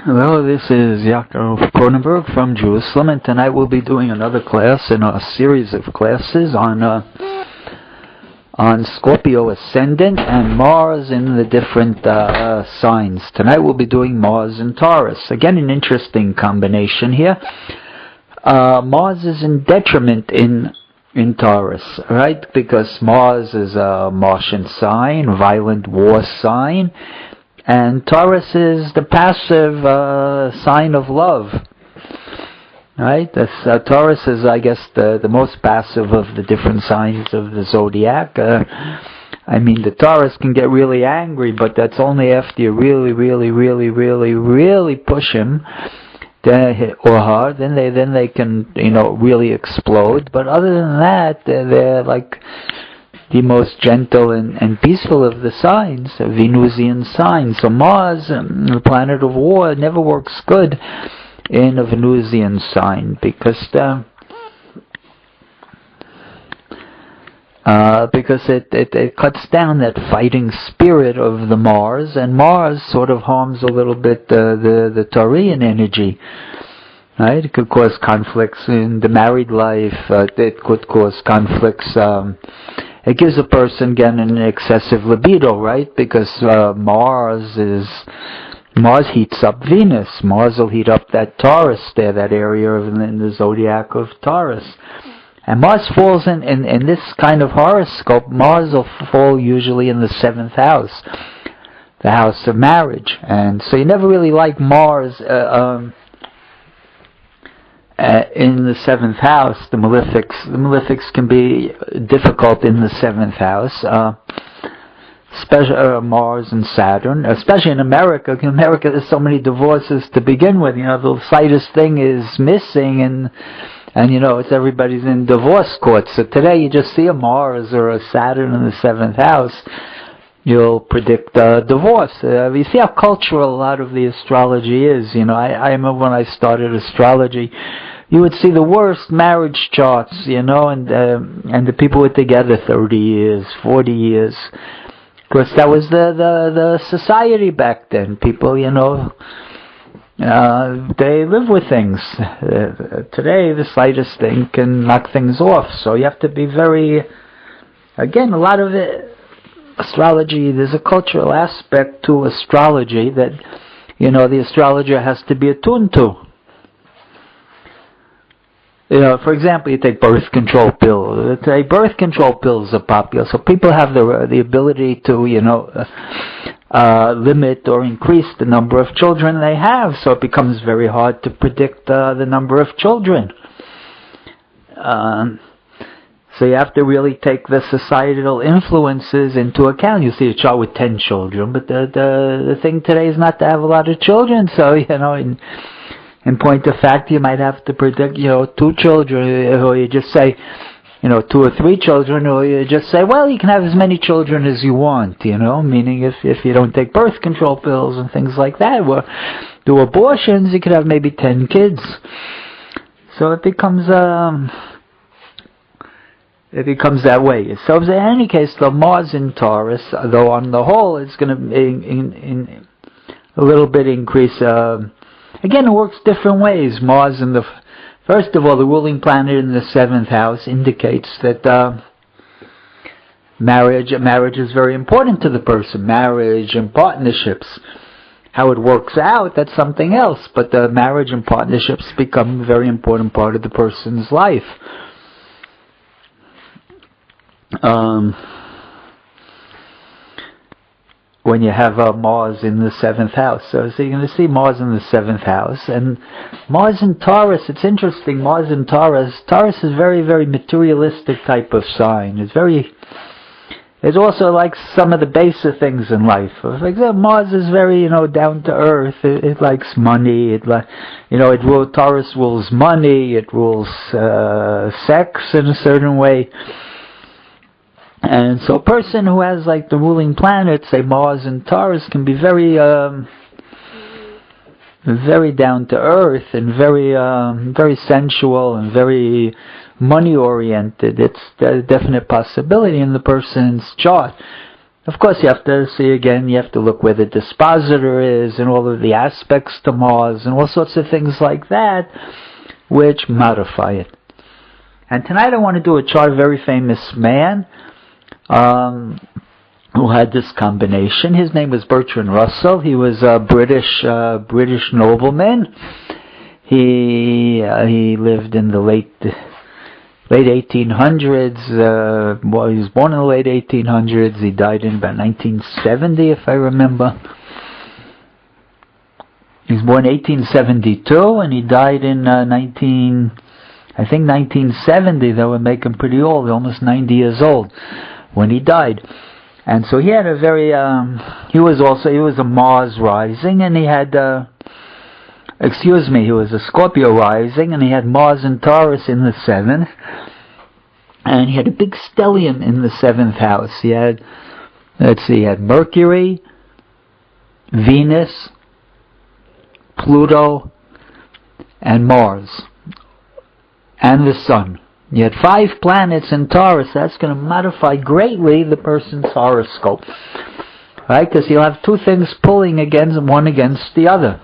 Hello, this is Yaakov Kronenberg from Jerusalem, and tonight we'll be doing another class in a series of classes on Scorpio ascendant and Mars in the different signs. Tonight we'll be doing Mars and Taurus. Again, an interesting combination here. Mars is in detriment in Taurus, right? Because Mars is a Martian sign, violent war sign. And Taurus is the passive sign of love, right? Taurus is, I guess, the most passive of the different signs of the zodiac. I mean, the Taurus can get really angry, but that's only after you really push him or her. Then they can, really explode. But other than that, they're like the most gentle and peaceful of the signs, Venusian signs. So Mars, the planet of war, never works good in a Venusian sign because it cuts down that fighting spirit of the Mars, and Mars sort of harms a little bit the Taurian energy. Right? It could cause conflicts in the married life. It could cause conflicts. It gives a person, again, an excessive libido, right? Because Mars heats up Venus. Mars will heat up that Taurus there, that area in the zodiac of Taurus. And Mars falls in this kind of horoscope. Mars will fall usually in the 7th house, the house of marriage. And so you never really like Mars in the 7th house. The malefics can be difficult in the 7th house, especially Mars and Saturn, especially in America. In America, there's so many divorces to begin with. The slightest thing is missing, and it's everybody's in divorce court. So today, you just see a Mars or a Saturn in the 7th house, you'll predict divorce. You see how cultural a lot of the astrology is. I remember when I started astrology, you would see the worst marriage charts, and the people were together 30 years, 40 years. Of course, that was the society back then. People, they live with things. Today, the slightest thing can knock things off. So you have to be very, again, a lot of it. Astrology, there's a cultural aspect to astrology that, the astrologer has to be attuned to. For example, you take birth control pills. Today, birth control pills are popular, so people have the ability to, limit or increase the number of children they have, so it becomes very hard to predict the number of children. So you have to really take the societal influences into account. You see a child with 10 children, but the thing today is not to have a lot of children. So, in point of fact, you might have to predict, 2 children, or you just say, 2 or 3 children, or you just say, well, you can have as many children as you want, meaning if you don't take birth control pills and things like that, or do abortions, you could have maybe 10 kids. So it becomes that way. So in any case, the Mars in Taurus, though on the whole it's going to in a little bit increase. Again, it works different ways. Mars first of all, the ruling planet in the 7th house indicates that marriage is very important to the person. Marriage and partnerships. How it works out, that's something else. But the marriage and partnerships become a very important part of the person's life. When you have Mars in the 7th house. So you're going to see Mars in the 7th house. And Mars in Taurus, it's interesting, Mars in Taurus is very, very materialistic type of sign. It also likes some of the baser things in life. For example, Mars is very, down to earth. It likes money. Taurus rules money. It rules sex in a certain way. And so a person who has like the ruling planets, say Mars and Taurus, can be very down to earth and very sensual and very money oriented. It's a definite possibility in the person's chart. Of course, you have to see again, you have to look where the dispositor is and all of the aspects to Mars and all sorts of things like that, which modify it. And tonight I want to do a chart of a very famous man who had this combination. His name was Bertrand Russell. He was a British nobleman. He lived in the late 1800s. He was born in the late 1800s. He died in about 1970, if I remember. He was born in 1872, and he died in 1970. That would make him pretty old, almost 90 years old when he died. And so he had a very, he was a Mars rising, and he had, he was a Scorpio rising, and he had Mars and Taurus in the 7th, and he had a big stellium in the 7th house. He had, he had Mercury, Venus, Pluto, and Mars, and the Sun. You had 5 planets in Taurus. That's going to modify greatly the person's horoscope, right? Because you'll have 2 things pulling against one against the other.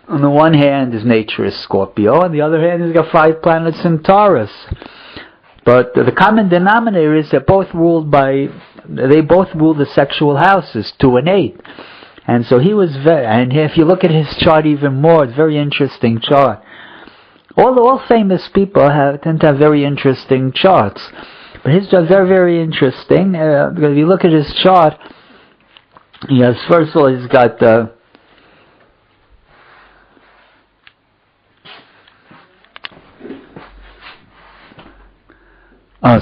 On the one hand, his nature is Scorpio. On the other hand, he's got 5 planets in Taurus. But the common denominator is that they both rule the sexual houses, 2 and 8. And so he was and if you look at his chart even more, it's a very interesting chart. All famous people tend to have very interesting charts. But his chart is very, very interesting. Because if you look at his chart, first of all, he's got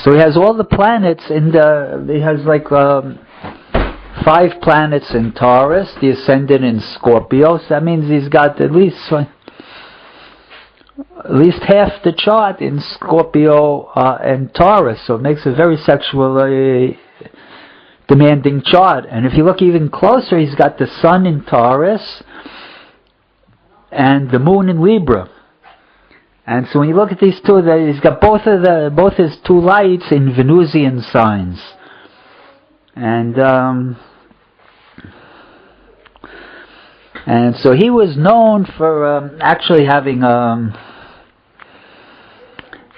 so he has all the planets he has like 5 planets in Taurus, the ascendant in Scorpio. So that means he's got at least half the chart in Scorpio and Taurus. So it makes a very sexually demanding chart. And if you look even closer, he's got the Sun in Taurus and the Moon in Libra. And so when you look at these 2, he's got both his 2 lights in Venusian signs. And so he was known for actually having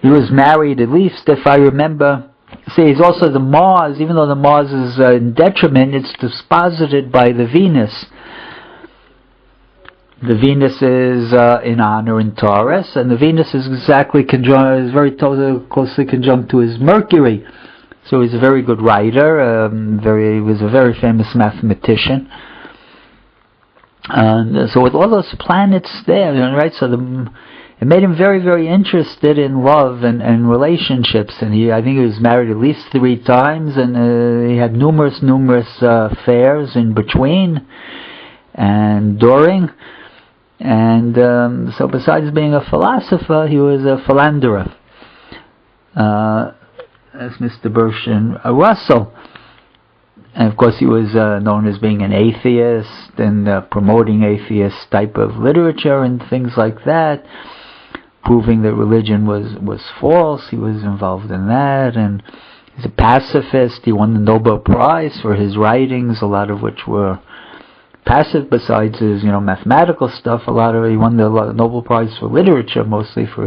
he was married, at least if I remember. See, he's also the Mars. Even though the Mars is in detriment, it's disposited by the Venus. The Venus is in honor in Taurus, and the Venus is exactly conjunct, is very closely conjunct to his Mercury. So he's a very good writer. He was a very famous mathematician. So with all those planets there, right? So it made him very, very interested in love and relationships. And I think he was married at least 3 times, and he had numerous affairs in between and during. And so besides being a philosopher, he was a philanderer, as Mr. Bertrand Russell. And of course he was known as being an atheist and promoting atheist type of literature and things like that, proving that religion was false. He was involved in that, and he's a pacifist. He won the Nobel Prize for his writings, a lot of which were passive besides his mathematical stuff. He won the Nobel Prize for literature, mostly for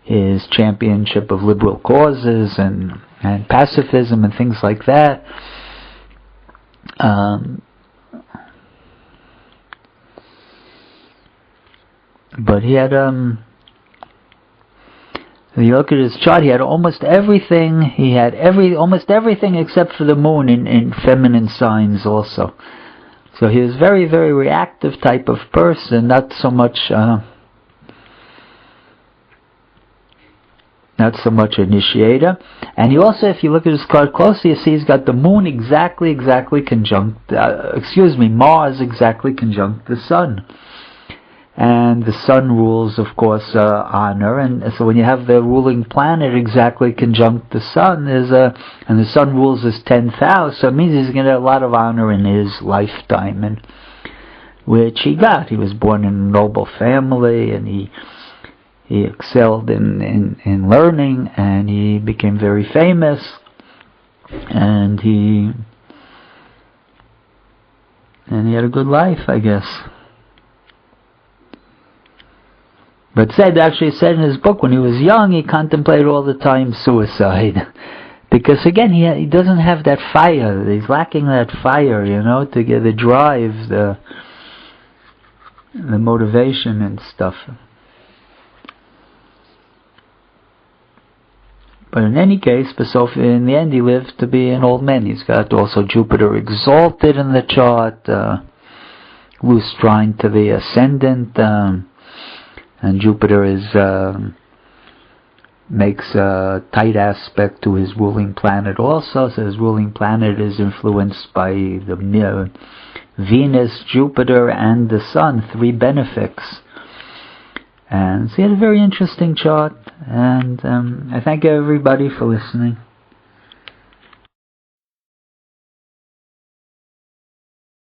his championship of liberal causes and pacifism and things like that. But he had if you look at his chart, he had almost everything. He had almost everything except for the Moon in feminine signs also. So he was very, very reactive type of person, not so much initiator. And he also, if you look at his chart closely, you see he's got the Moon exactly conjunct, Mars exactly conjunct the Sun. And the Sun rules, of course, honor, and so when you have the ruling planet exactly conjunct the Sun, and the Sun rules his 10th house, so it means he's going to get a lot of honor in his lifetime, and which he got. He was born in a noble family, and he excelled in learning, and he became very famous. And he had a good life, I guess. But actually said in his book, when he was young, he contemplated all the time suicide. Because again, he doesn't have that fire. He's lacking that fire, to get the drive, the motivation and stuff. But in any case, in the end, he lived to be an old man. He's got also Jupiter exalted in the chart, loose trine to the ascendant, and Jupiter makes a tight aspect to his ruling planet also. So his ruling planet is influenced by the Venus, Jupiter, and the Sun, 3 benefics. And so he had a very interesting chart, and I thank everybody for listening.